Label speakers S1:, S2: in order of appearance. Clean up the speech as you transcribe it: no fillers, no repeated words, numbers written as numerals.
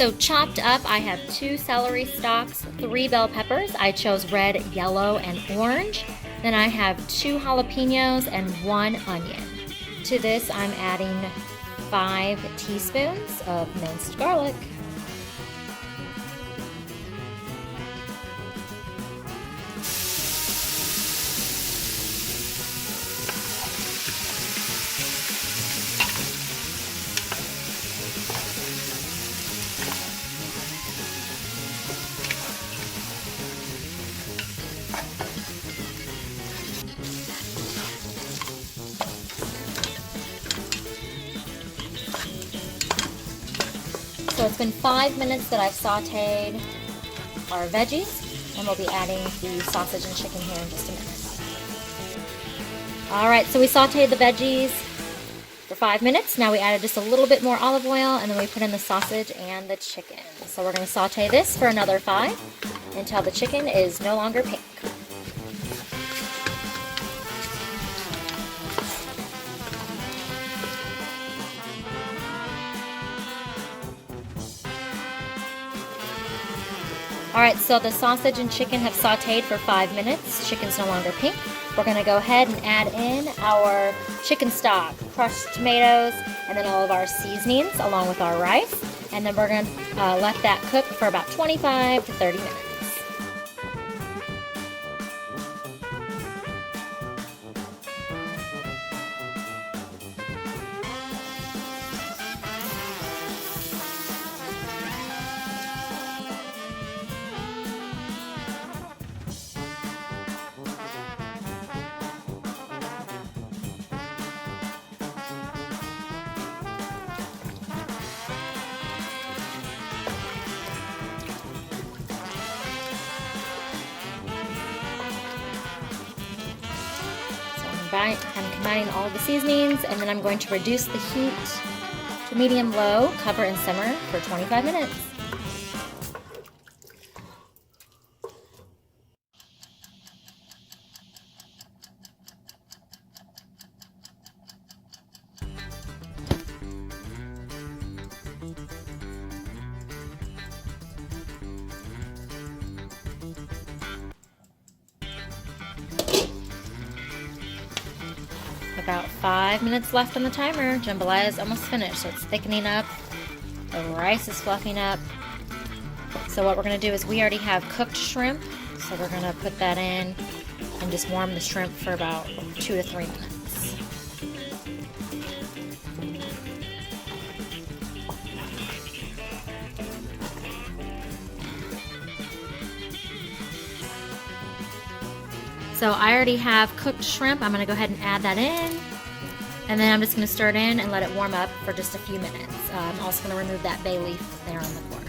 S1: So chopped up, I have 2 celery stalks, 3 bell peppers. I chose red, yellow, and orange. Then I have 2 jalapenos and 1 onion. To this, I'm adding 5 teaspoons of minced garlic. So it's been 5 minutes that I've sauteed our veggies, and we'll be adding the sausage and chicken here in just a minute. Alright, so we sauteed the veggies for 5 minutes. Now we added just a little bit more olive oil, and then we put in the sausage and the chicken. So we're going to saute this for another 5 until the chicken is no longer pink. Alright, so the sausage and chicken have sauteed for 5 minutes. Chicken's no longer pink. We're going to go ahead and add in our chicken stock, crushed tomatoes, and then all of our seasonings along with our rice. And then we're going to let that cook for about 25 to 30 minutes. I'm combining all of the seasonings, and then I'm going to reduce the heat to medium-low, cover and simmer for 25 minutes. About 5 minutes left on the timer. Jambalaya is almost finished, so it's thickening up. The rice is fluffing up. So what we're going to do is we already have cooked shrimp, so we're going to put that in and just warm the shrimp for about 2 to 3 minutes. So I already have cooked shrimp. I'm going to go ahead and add that in. And then I'm just going to stir it in and let it warm up for just a few minutes. I'm also going to remove that bay leaf there on the floor.